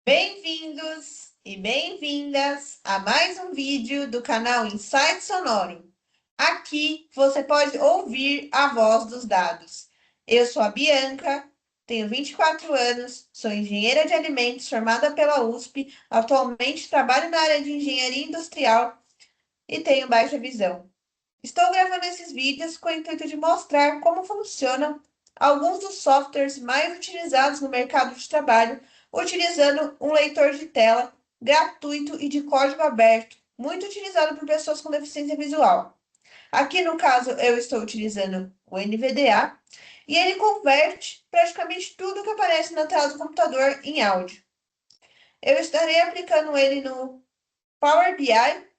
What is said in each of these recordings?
Bem-vindos e bem-vindas a mais um vídeo do canal Insight Sonoro. Aqui você pode ouvir a voz dos dados. Eu sou a Bianca, tenho 24 anos, sou engenheira de alimentos formada pela USP, atualmente trabalho na área de engenharia industrial e tenho baixa visão. Estou gravando esses vídeos com o intuito de mostrar como funcionam alguns dos softwares mais utilizados no mercado de trabalho, utilizando um leitor de tela gratuito e de código aberto, muito utilizado por pessoas com deficiência visual. Aqui no caso, eu estou utilizando o NVDA e ele converte praticamente tudo que aparece na tela do computador em áudio. Eu estarei aplicando ele no Power BI,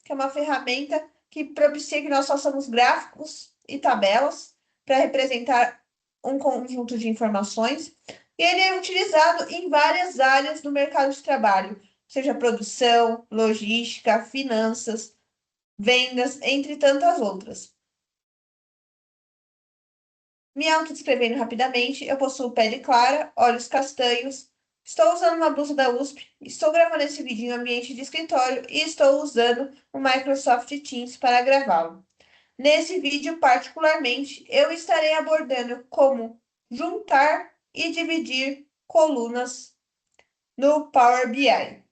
que é uma ferramenta que propicia que nós façamos gráficos e tabelas para representar um conjunto de informações. E ele é utilizado em várias áreas do mercado de trabalho, seja produção, logística, finanças, vendas, entre tantas outras. Me autodescrevendo rapidamente, eu possuo pele clara, olhos castanhos, estou usando uma blusa da USP, estou gravando esse vídeo em ambiente de escritório e estou usando o Microsoft Teams para gravá-lo. Nesse vídeo, particularmente, eu estarei abordando como juntar e dividir colunas no Power BI.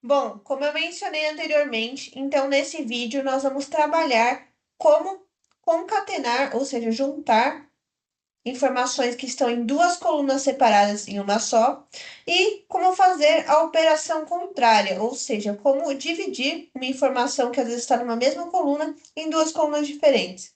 Bom, como eu mencionei anteriormente, então nesse vídeo nós vamos trabalhar como concatenar, ou seja, juntar informações que estão em duas colunas separadas em uma só, e como fazer a operação contrária, ou seja, como dividir uma informação que às vezes está numa mesma coluna em duas colunas diferentes.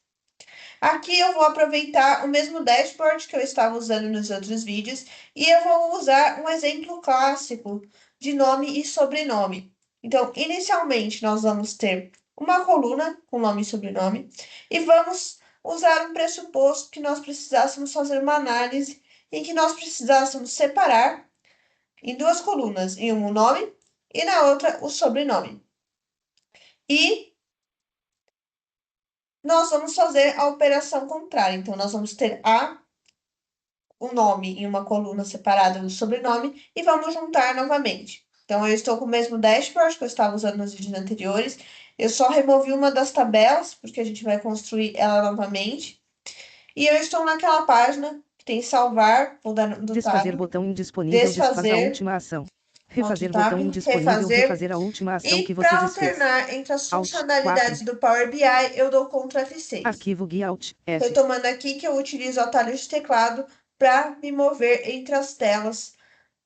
Aqui eu vou aproveitar o mesmo dashboard que eu estava usando nos outros vídeos e eu vou usar um exemplo clássico de nome e sobrenome. Então, inicialmente, nós vamos ter uma coluna com nome e sobrenome e vamos usar um pressuposto que nós precisássemos fazer uma análise e que nós precisássemos separar em duas colunas, em uma o nome e na outra o sobrenome. E nós vamos fazer a operação contrária. Então, nós vamos ter o nome em uma coluna separada do sobrenome e vamos juntar novamente. Então, eu estou com o mesmo dashboard que eu estava usando nos vídeos anteriores. Eu só removi uma das tabelas, porque a gente vai construir ela novamente. E eu estou naquela página que tem salvar, vou dar do Desfazer tab, botão indisponível. Desfaz a desfazer, última ação. outro Refazer tab, botão indisponível. refazer. Refazer a última ação E que você para desfez. alternar entre as Alt 4. funcionalidades do Power BI, eu dou Ctrl F6. Arquivo guia Alt F. Retomando aqui que eu utilizo o atalho de teclado para me mover entre as telas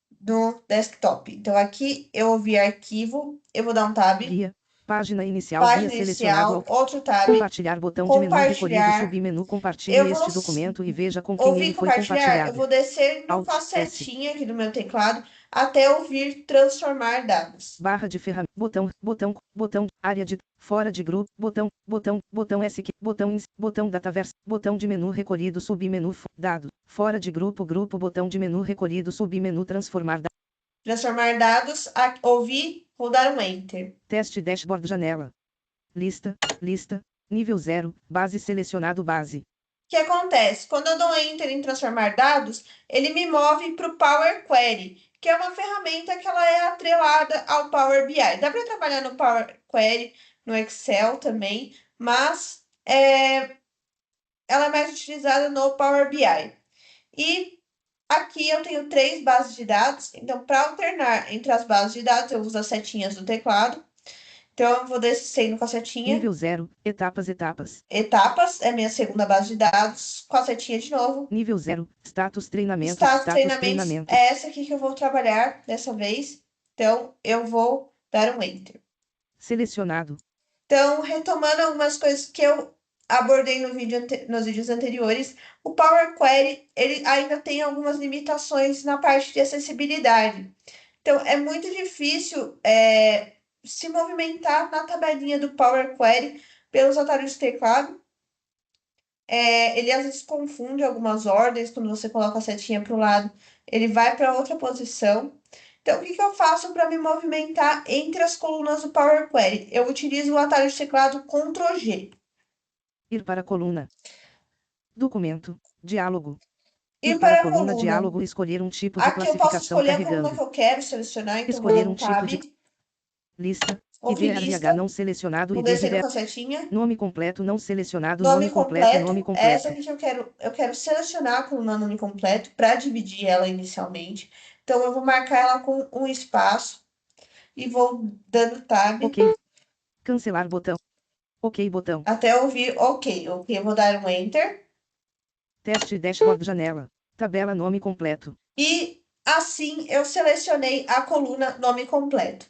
do desktop. Então, aqui eu ouvi arquivo, eu vou dar um tab, Guia. Página inicial. Guia página selecionado. inicial, outro tab, Compartilhar botão de menu recolhido. compartilhar. Submenu. Compartilhe Eu vou este documento e veja com quem ouvir ele foi compartilhar, eu compartilhado. vou descer no com a Alt S. setinha aqui do meu teclado até ouvir transformar dados. Barra de ferramenta. Botão. Área de. Fora de grupo. Botão S. Botão dataverse. Botão de menu recolhido. Submenu. Dado. Fora de grupo. Botão de menu recolhido. Submenu transformar. Transformar dados, ouvir, vou dar um enter. Teste dashboard janela. Lista. Nível 0. Base selecionado base. O que acontece? Quando eu dou enter em transformar dados, ele me move para o Power Query, que é uma ferramenta que ela é atrelada ao Power BI. Dá para trabalhar no Power Query, no Excel também, mas ela é mais utilizada no Power BI. E aqui eu tenho três bases de dados, então para alternar entre as bases de dados, eu uso as setinhas do teclado. Então eu vou descendo com a setinha. Nível 0. Etapas. Etapas é minha segunda base de dados, com a setinha de novo. Nível 0. Status treinamentos. Status treinamentos é essa aqui que eu vou trabalhar dessa vez. Então eu vou dar um enter. Selecionado. Então, retomando algumas coisas que eu abordei no vídeo nos vídeos anteriores, o Power Query ele ainda tem algumas limitações na parte de acessibilidade. Então, é muito difícil se movimentar na tabelinha do Power Query pelos atalhos de teclado. Ele às vezes confunde algumas ordens, quando você coloca a setinha para o lado, ele vai para outra posição. Então, o que que eu faço para me movimentar entre as colunas do Power Query? Eu utilizo o atalho de teclado Ctrl G. Ir para a coluna. Documento. Diálogo. E Ir para a para a coluna coluna, diálogo, escolher um tipo de aqui eu posso classificação escolher a coluna carregando. que eu quero selecionar, então vou Escolher dar um um tipo tab, de lista. ouvir IDRH lista, não selecionado. vou descendo IDGV. com a setinha. Nome completo não selecionado. Nome Nome completo. completo, Nome essa completo. aqui que eu quero selecionar a coluna nome completo para dividir ela inicialmente. Então eu vou marcar ela com um espaço e vou dando tab Ok. Cancelar botão. Ok botão. até eu ouvir ok. Ok, eu vou dar um enter. Teste dashboard janela. Tabela nome completo. E assim eu selecionei a coluna nome completo.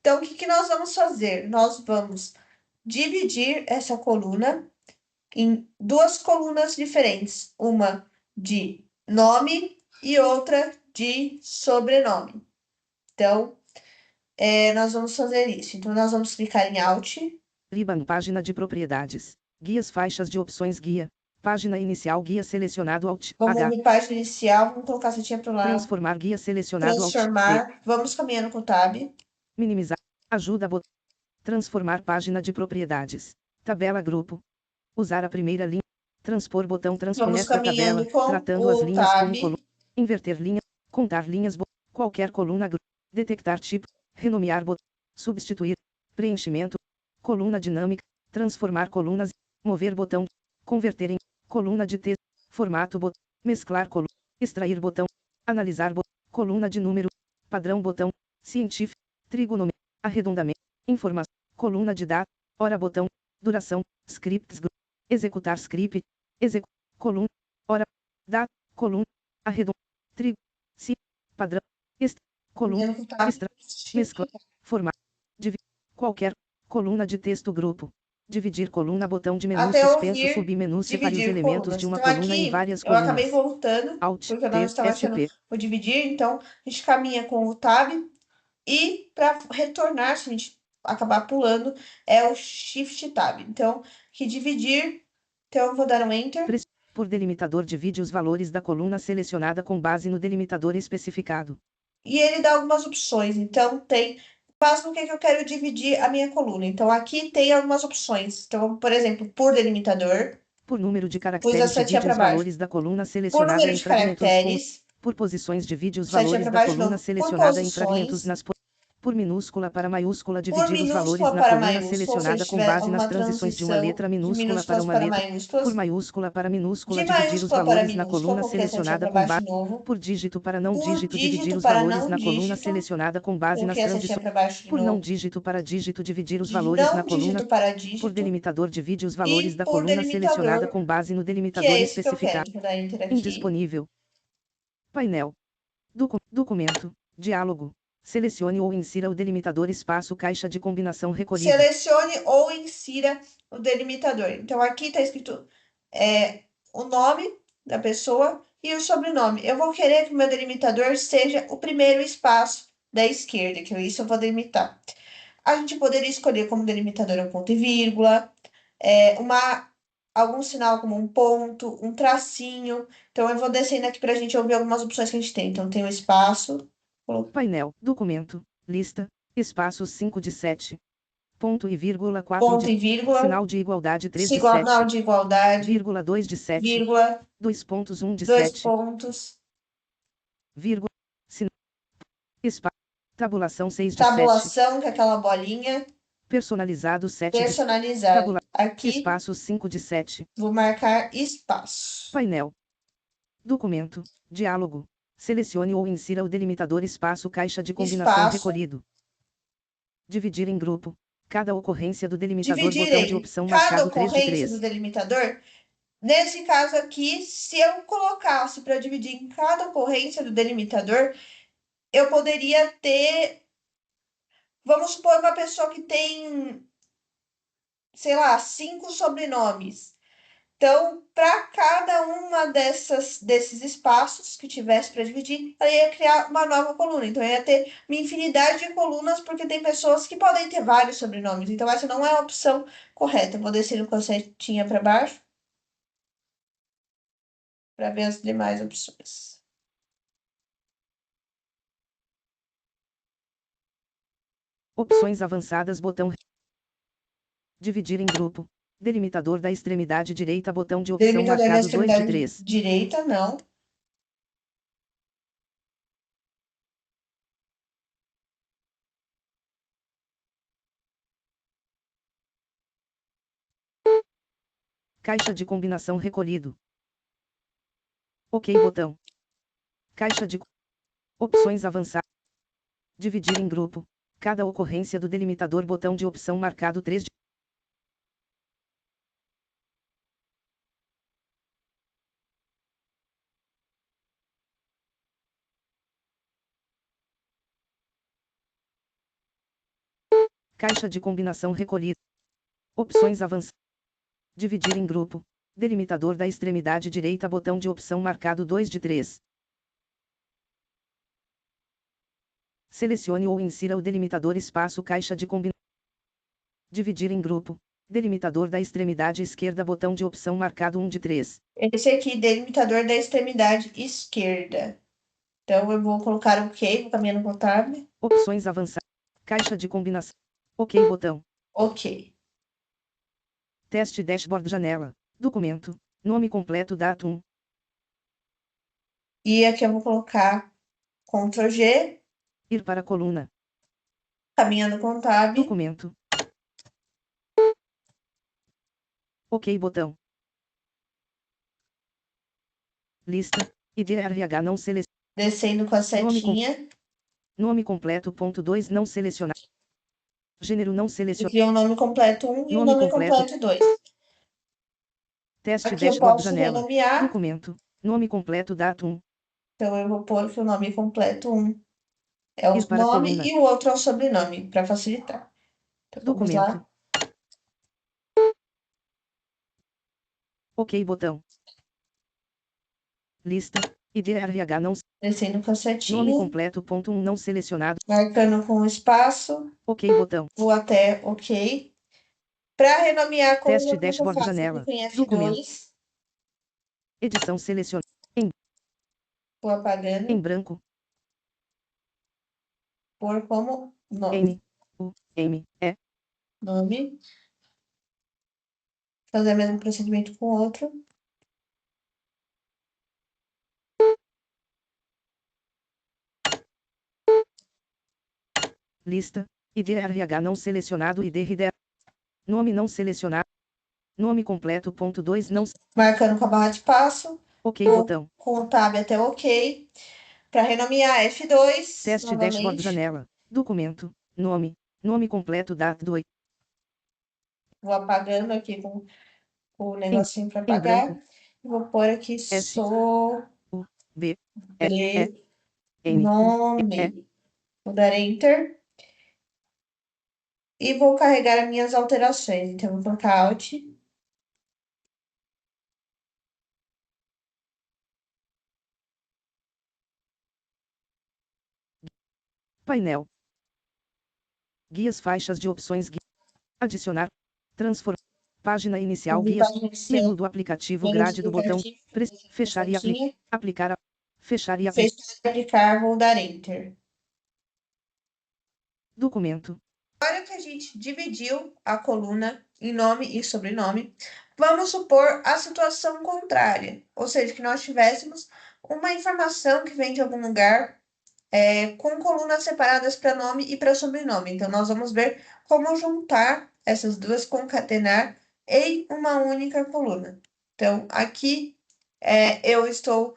Então, o que que nós vamos fazer? Nós vamos dividir essa coluna em duas colunas diferentes, uma de nome e outra de sobrenome. Então, nós vamos fazer isso. Então, nós vamos clicar em Alt. Liban página de propriedades. Guias faixas de opções guia. Página inicial guia selecionado Alt Vamos H. em página inicial, vamos colocar a setinha para o lado. Transformar guia selecionado Alt D. Transformar. Vamos caminhando com o Tab. Minimizar. Ajuda botão. Transformar página de propriedades. Tabela grupo. Usar a primeira linha. Transpor botão transpor Vamos nesta tabela, caminhando com tratando as o linhas Tab. como coluna. Inverter linha. Contar linhas. Qualquer coluna. Detectar tipo. Renomear botão. Substituir. Preenchimento. Coluna dinâmica. Transformar colunas. Mover botão. Converter em. Coluna de texto. Formato botão. Mesclar coluna. Extrair botão. Analisar botão. Coluna de número. Padrão botão. Científico. Trigonometria. Arredondamento. Informação. Coluna de data. Hora botão. Duração. Scripts. Executar script. Coluna. Hora. Data. Coluna. Arredondamento. Trigo. Si. Padrão. Coluna. Caminhando com o Tab. Extra. Mescla. Formato. Dividir. Qualquer. Coluna de texto grupo. Dividir coluna botão de menu Até suspenso ouvir submenu separe os dividir elementos colunas. de uma Então coluna em aqui várias eu acabei colunas. voltando, Alt porque eu não T estava achando SP. o dividir, então a gente caminha com o Tab e para retornar, se a gente acabar pulando, é o Shift Tab. Então, que dividir, então eu vou dar um Enter. Por delimitador divide os valores da coluna selecionada com base no delimitador especificado. E ele dá algumas opções. Então, tem base no que eu quero dividir a minha coluna. Então, aqui tem algumas opções. Então, por exemplo, por delimitador, Por número de pus a caracteres setinha divide para os baixo. valores da coluna Por selecionada número em de fragmentos com. caracteres, Por posições divide os setinha valores para da baixo de coluna novo. Por selecionada em fragmentos posições, nas. Por minúscula para maiúscula por dividir os valores minúscula na para coluna maiúscula, ou seja, selecionada se com tiver base nas alguma transições de uma transição letra de minúscula para minúsculas uma para letra. Por maiúsculas, maiúscula para minúscula de dividir os maiúscula para valores na minúscula, coluna coloquei a setinha selecionada para com baixo base. de novo. Por dígito para não Por dígito dividir dígito os para valores não na coluna dígito, selecionada com base nas coloquei a setinha transições. para baixo de Por não novo. dígito para dígito dividir os De valores na não coluna. dígito para Por dígito delimitador divide os valores e da por coluna selecionada delimitador, com base no que delimitador é esse que eu especificado. quero. Vou dar Enter aqui. Indisponível. Painel. Documento. Diálogo. Selecione ou insira o delimitador espaço caixa de combinação recolhido. Selecione ou insira o delimitador. Então, aqui está escrito o nome da pessoa e o sobrenome. Eu vou querer que o meu delimitador seja o primeiro espaço da esquerda, que isso eu vou delimitar. A gente poderia escolher como delimitador um ponto e vírgula, algum sinal como um ponto, um tracinho. Então, eu vou descendo aqui para a gente ouvir algumas opções que a gente tem. Então, tem o espaço. Painel. Documento. Lista. Espaços 5 de 7. Ponto e vírgula 4 Ponto de. e vírgula. Sinal de igualdade 3 de Sinal 7. de igualdade. Vírgula 2 de 7. Vírgula. 2 pontos 1 de 2 7. pontos. Vírgula. Sinal. Espaço. Tabulação 6 de 7. Tabulação, que é aquela bolinha. Personalizado 7 de 7. Personalizado. Aqui, Espaços 5 de 7. vou marcar espaço. Painel. Documento. Diálogo. Selecione ou insira o delimitador espaço caixa de combinação Espaço. recolhido. Dividir em grupo. Cada ocorrência do delimitador Dividir botão de em opção cada marcado 3 de ocorrência 3. do delimitador. Nesse caso aqui, se eu colocasse para dividir em cada ocorrência do delimitador, eu poderia ter, vamos supor, uma pessoa que tem, sei lá, 5 sobrenomes. Então, para cada uma desses espaços que tivesse para dividir, ela ia criar uma nova coluna. Então, ia ter uma infinidade de colunas, porque tem pessoas que podem ter vários sobrenomes. Então, essa não é a opção correta. Eu vou descer com a setinha para baixo para ver as demais opções. Opções avançadas botão. Dividir em grupo. Delimitador da extremidade direita botão de opção Delimitador da marcado 2 de extremidade 3. direita, não. Caixa de combinação recolhido. OK botão. Caixa de opções avançar. Dividir em grupo. Cada ocorrência do delimitador botão de opção marcado 3 de caixa de combinação recolhida. Opções avançar. Dividir em grupo. Delimitador da extremidade direita botão de opção marcado 2 de 3. Selecione ou insira o delimitador espaço caixa de combinação. Dividir em grupo. Delimitador da extremidade esquerda botão de opção marcado 1 de 3. Esse aqui, delimitador da extremidade esquerda. Então, eu vou colocar o OK, vou caminhando com o tab. Opções avançar. Caixa de combinação. OK botão. OK. Teste dashboard janela. Documento. Nome completo datum. E aqui eu vou colocar Ctrl G, Ir para a coluna. caminhando com o tab. Documento. OK botão. Lista. IDRH não selecionado. Descendo com a setinha. Nome completo. Ponto 2 não selecionado. Gênero não selecionado. Aqui é o nome completo 1 e o Nome nome completo. completo 2. Teste Aqui eu dashboard posso janela. renomear. Documento. Nome completo datum. Então, eu vou pôr que o nome completo 1 é o Ir para a nome coluna. e o outro é o sobrenome, para facilitar. Então, vamos Documento. lá. OK botão. Lista. IDRH não. Descendo com a Nome setinha. completo. Ponto 1 não selecionado. Marcando com o espaço. OK botão. Vou até OK. Para renomear a coluna, Teste como que eu dashboard faço? janela. Clico em Documento. F2. Edição selecionada. Vou apagando. Em branco. Pôr como nome. N-U-M-E. Nome. Fazer o mesmo procedimento com o outro. Lista. IDRH não selecionado. IDRD. Nome não selecionado. Nome completo. Ponto 2 não. Marcando com a barra de passo. OK Vou botão. com o tab até OK. Para renomear F2. Teste dashboard Novamente. janela. Documento. Nome. Nome completo. Data do. Vou apagando aqui com o negocinho para Em apagar. branco. Vou pôr aqui S. U. B. E. E. N. E. Nome. Vou dar Enter. E vou carregar as minhas alterações. Então, vou colocar Alt. Painel. Guias faixas de opções. Adicionar. Transformar. Página inicial. Guias. Menu do aplicativo. Grade do botão. Fechar e aplicar. Fechar e aplicar. Fechar e aplicar, vou dar Enter. Documento. Agora que a gente dividiu a coluna em nome e sobrenome, vamos supor a situação contrária, ou seja, que nós tivéssemos uma informação que vem de algum lugar com colunas separadas para nome e para sobrenome. Então, nós vamos ver como juntar essas duas, concatenar em uma única coluna. Então, aqui eu estou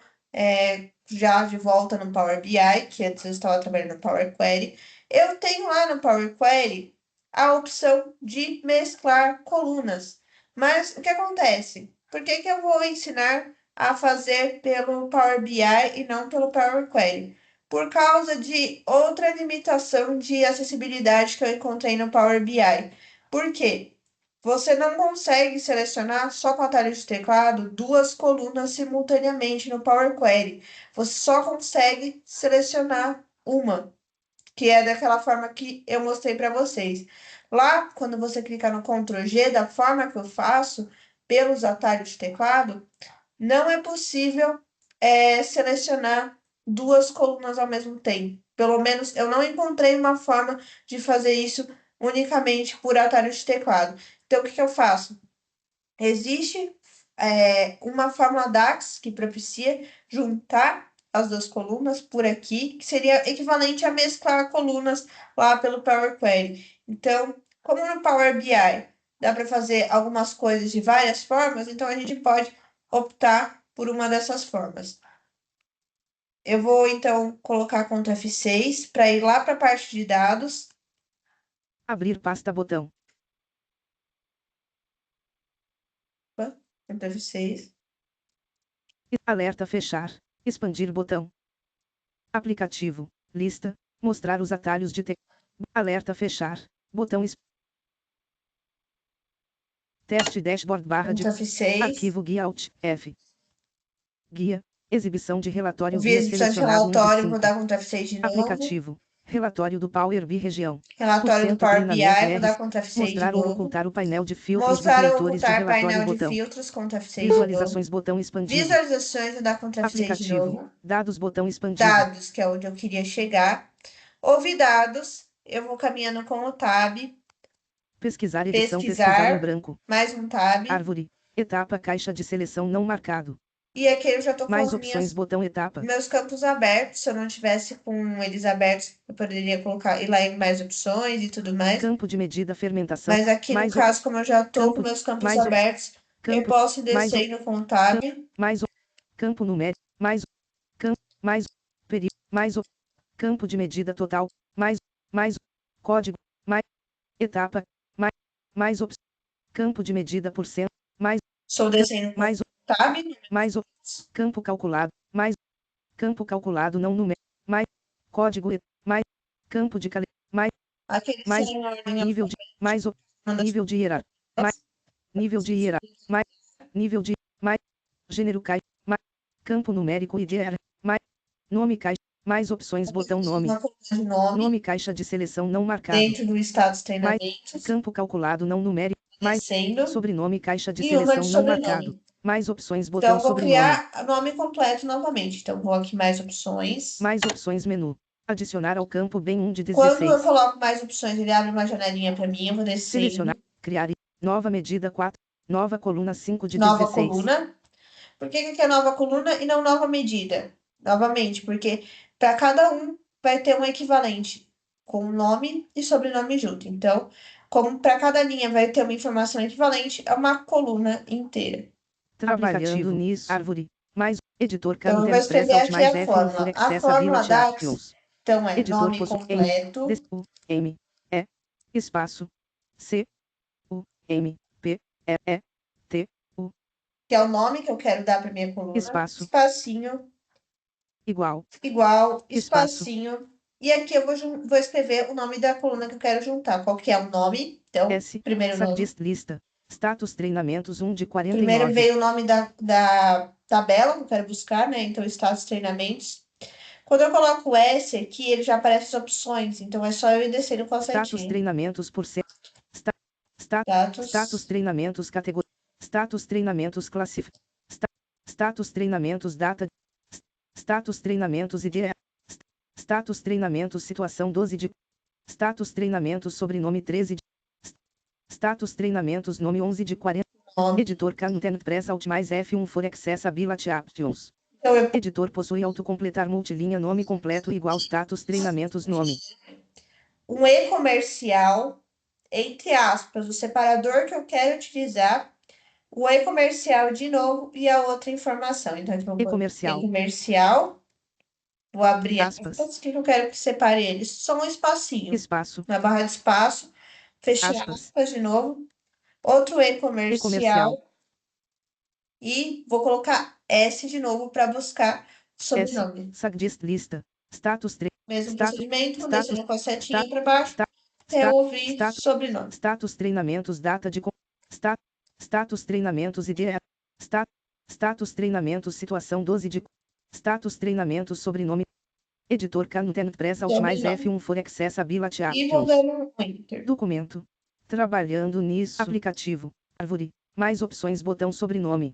já de volta no Power BI, que antes eu estava trabalhando no Power Query. Eu tenho lá no Power Query a opção de mesclar colunas. Mas o que acontece? Por que que eu vou ensinar a fazer pelo Power BI e não pelo Power Query? Por causa de outra limitação de acessibilidade que eu encontrei no Power BI. Por quê? Você não consegue selecionar só com atalho de teclado duas colunas simultaneamente no Power Query. Você só consegue selecionar uma, que é daquela forma que eu mostrei para vocês. Lá, quando você clicar no Ctrl G, da forma que eu faço, pelos atalhos de teclado, não é possível selecionar duas colunas ao mesmo tempo. Pelo menos eu não encontrei uma forma de fazer isso unicamente por atalho de teclado. Então, o que que eu faço? Existe uma fórmula DAX que propicia juntar as duas colunas por aqui, que seria equivalente a mesclar colunas lá pelo Power Query. Então, como no Power BI dá para fazer algumas coisas de várias formas, então a gente pode optar por uma dessas formas. Eu vou então colocar Ctrl F6 para ir lá para a parte de dados. Abrir pasta botão. Ctrl F6. Alerta fechar. Expandir botão. Aplicativo. Lista. Mostrar os atalhos de texto. Alerta fechar. Botão. Teste dashboard barra de. Ctrl F6. Arquivo guia Alt F. Guia. Exibição de relatório Vi guia exibição de selecionado 1 de relatório, vou 5. dar Ctrl F6 de novo. Aplicativo. Relatório do Power BI região. Relatório do Porcento Power BI, treinamento vou dar RS. Ctrl F6 de Mostrar ou novo. ocultar o painel de filtros dos Mostrar ou leitores de ocultar relatório painel de botão. filtros, Ctrl F6 de novo. Visualizações botão expandido. Visualizações, vou dar Ctrl F6 de Aplicativo. novo. Dados botão expandido. Dados, que é onde eu queria chegar. Houve dados, eu vou caminhando com o tab. Pesquisar edição, pesquisar em branco. Mais um tab. Árvore. Etapa caixa de seleção não marcado. E aqui eu já tô com Mais os opções botão etapa. meus campos abertos. Se eu não tivesse com eles abertos, eu poderia colocar ir lá em mais opções e tudo mais. Campo de medida fermentação. Mas aqui no caso, como eu já tô com meus campos abertos, eu posso ir descendo com o tab. Campo numérico. Período. Campo de medida total. Código. Etapa. Campo de medida por cento. Estou descendo com o tab. Campo calculado. Campo calculado não numérico. Código. Campo de Aquele nível de nível de hierarquia. Nível de hierarquia. Nível de gênero caixa. Campo numérico IDR. Nome caixa. Mais opções botão nome. Nome caixa de seleção não marcado. Dentro do status treinamentos. Campo calculado não numérico. Sobrenome caixa de e uma de seleção não sobrenome. marcado. Mais opções botão Então, vou sobrenome. criar nome completo novamente. Então, vou aqui mais opções. Mais opções menu. Adicionar ao campo bem 1 de 16. Quando eu coloco mais opções, ele abre uma janelinha para mim. Eu vou descer. Selecionar. Criar. Nova medida 4. Nova coluna 5 de Nova 16. coluna. Por que que é nova coluna e não nova medida? Novamente, porque para cada um vai ter um equivalente com nome e sobrenome junto. Então, como para cada linha vai ter uma informação equivalente, é uma coluna inteira. Trabalhando nisso. Árvore. Mais editor Então, eu vou escrever aqui mais a F1 fórmula. for A fórmula DAX, então, é editor nome completo. M E espaço C U M P E E T U, que é o nome que eu quero dar para minha coluna. Espaço. Espacinho. Igual. Espacinho. E aqui eu vou escrever o nome da coluna que eu quero juntar. Qual que é o nome? Então, primeiro nome. Lista. Status treinamentos 1 de 49. Primeiro veio o nome da tabela que eu quero buscar, né? Então, status treinamentos. Quando eu coloco o S aqui, ele já aparece as opções. Então, é só eu ir descendo com a setinha. Status treinamentos por cento. Status treinamentos categoria. Status treinamentos classificação. Status treinamentos data. Status treinamentos IDE. Status treinamentos situação 12 de. Status treinamentos sobrenome 13 de. Status treinamentos nome 11 de 40. Editor Content Press Alt mais F1 for Accessibility Options. Editor possui autocompletar multilinha nome completo igual status treinamentos nome. Um e-comercial, entre aspas, o separador que eu quero utilizar, o e-comercial de novo e a outra informação. Então, aqui eu vou e-comercial, vou abrir aspas, que eu quero que separe eles. Só um espacinho. Espaço. Na barra de espaço, fechar aspas de novo. Outro e-comercial. E vou colocar S de novo para buscar sobrenome. Suggest lista. Status 3. Mesmo procedimento, vou descendo com a setinha para baixo. Até ouvir sobrenome. Status treinamentos data de. Status treinamentos IDE. Status treinamentos situação 12 de. Status treinamentos sobrenome. Editor Content Press Alt mais F1 for Accessibility E vou dando um Enter. Documento. Trabalhando nisso. Aplicativo. Árvore. Mais opções botão sobrenome.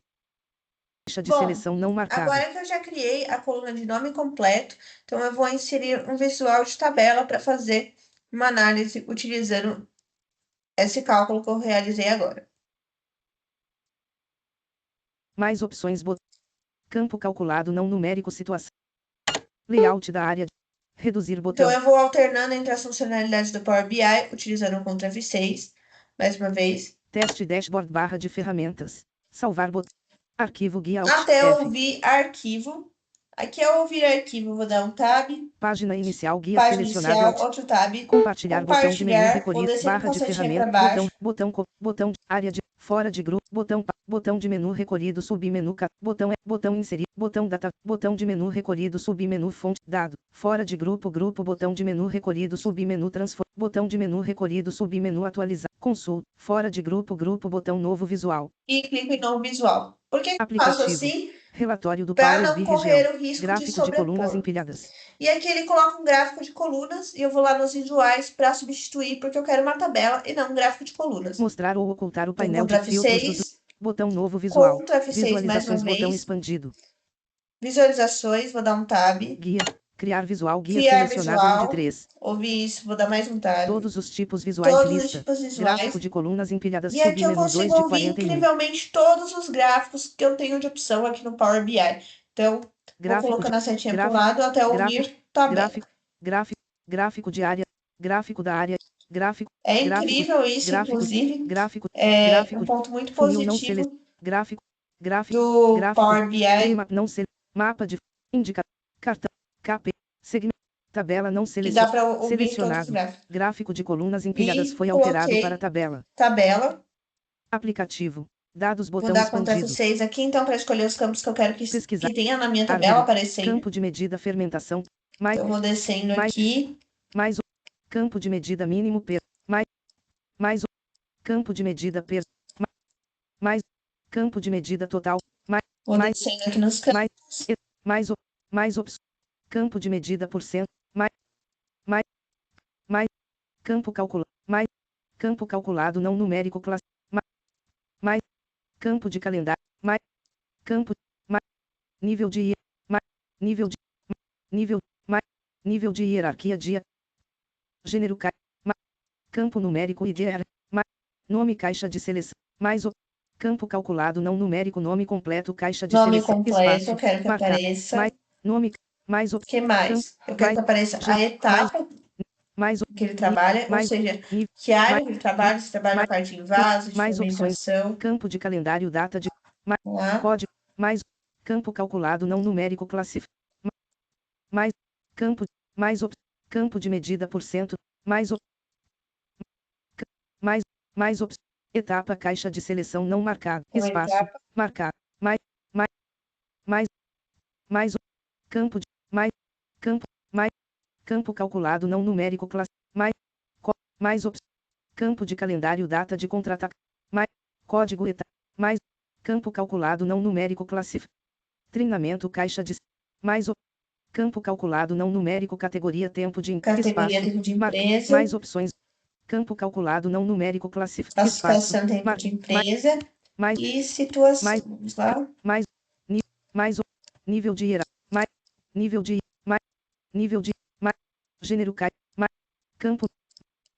Caixa de seleção não marcada. Agora que eu já criei a coluna de nome completo, então eu vou inserir um visual de tabela para fazer uma análise utilizando esse cálculo que eu realizei agora. Mais opções campo calculado não numérico situação. Layout da área. Reduzir botão. Então eu vou alternando entre as funcionalidades do Power BI, utilizando o Ctrl F6, mais uma vez. Teste dashboard barra de ferramentas. Salvar botão. Arquivo guia Alt Até F. ouvir arquivo. Aqui ao ouvir arquivo, vou dar um tab. Página inicial guia Página selecionado inicial, Alt. outro tab. Compartilhar botão de menu Compartilhar, vou recolhido descendo barra com a de setinha ferramenta para baixo. botão área de fora de grupo botão de menu recolhido submenu botão inserir botão data botão de menu recolhido submenu fonte dado fora de grupo botão de menu recolhido submenu transform botão de menu recolhido submenu atualizar consulta fora de grupo botão novo visual E clico em novo visual. Por que eu faço aplicativo assim? relatório do Para Power não BI correr região o risco de gráfico de colunas sobrepor. empilhadas. E aqui ele coloca um gráfico de colunas e eu vou lá nos visuais para substituir, porque eu quero uma tabela e não um gráfico de colunas. Mostrar ou ocultar o Então, painel de Ctrl filtros F6, botão novo visual. Ctrl F6 mais uma Visualizações botão vez. expandido. Visualizações, vou dar um tab. Guia. Criar visual guia Criar selecionado de visual. 3. Ouvi isso, vou dar mais um tab. Todos os tipos visuais Todos os lista. tipos visuais. Gráfico de colunas empilhadas E aqui eu submenu 2 consigo de ouvir 41. incrivelmente todos os gráficos que eu tenho de opção aqui no Power BI. Então, vou Gráfico colocando de a setinha para o gráfico, lado até gráfico, ouvir tabela. gráfico de área, gráfico da área, gráfico, É gráfico, incrível isso, gráfico, inclusive. gráfico, É gráfico, um ponto muito funil não positivo gráfico, do gráfico, Power BI. clima não mapa de indica, cartão, KP, segmento, tabela não Que dá para ouvir todos os selecionado, gráficos. gráfico de colunas empilhadas E foi alterado coloquei para tabela. tabela. Aplicativo, dados Vou botão dar Ctrl expandido. F6 aqui, então, para escolher os campos que eu quero Pesquisar. que tenha na minha tabela aparecendo. Campo de medida fermentação. Mais, Então, eu vou descendo aqui. mais campo de medida mínimo mais campo de medida mais campo de medida total Vou descendo aqui nos campos. mais opção campo de medida por cento mais campo calculado campo calculado não numérico classe mais campo de calendário campo nível de nível de nível nível de hierarquia dia gênero campo numérico IDR nome caixa de seleção mais o campo calculado não numérico nome completo caixa de Nome seleção completo, espaço eu quero que marcar apareça. mais nome mais O que mais? Eu quero que apareça a etapa que ele trabalha, ou seja, que área que ele trabalha, se trabalha na parte de invase, de fermentação. campo de calendário data de Vamos lá. código mais campo calculado não numérico classificado mais campo campo de medida por cento mais etapa caixa de seleção não marcado Uma espaço etapa. marcar mais campo de campo calculado não numérico classe mais campo de calendário data de contratar mais código etapa mais campo calculado não numérico classificado treinamento caixa de mais campo calculado não numérico categoria tempo de Categoria tempo de empresa. mais opções campo calculado não numérico classificado Classificação tempo de empresa. E situação. Vamos lá. mais nível de hierarquia nível de gênero campo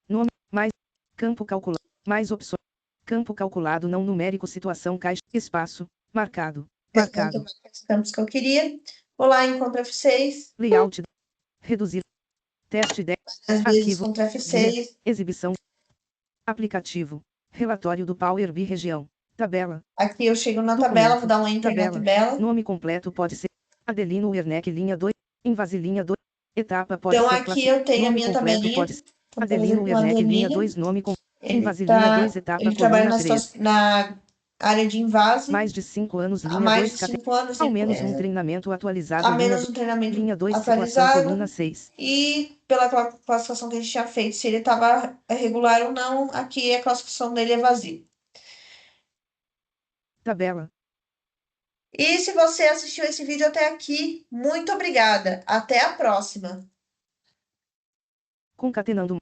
nome mais campo calculado mais opções campo calculado não numérico situação caixa espaço marcado Os campos que eu queria. Vou lá em Ctrl F6. layout reduzir teste 10 Às vezes arquivo Ctrl F6. exibição aplicativo relatório do Power BI região tabela Aqui eu chego na tabela, vou dar um enter na tabela. nome completo pode ser Adelino Werneck linha 2 invase linha 2 etapa pode Então ser aqui eu tenho a minha tabelinha. pode ser Adelino Werneck linha 2 nome com invase linha 2 etapa Ele trabalha coluna 3 na área de invase. mais de 5 anos Há linha mais 2 de 5 anos. ao menos um treinamento atualizado Há menos um treinamento linha 2 atualizado. situação coluna 6 E pela classificação que a gente tinha feito, se ele estava regular ou não, aqui a classificação dele é vazio. tabela E se você assistiu esse vídeo até aqui, muito obrigada. Até a próxima. concatenando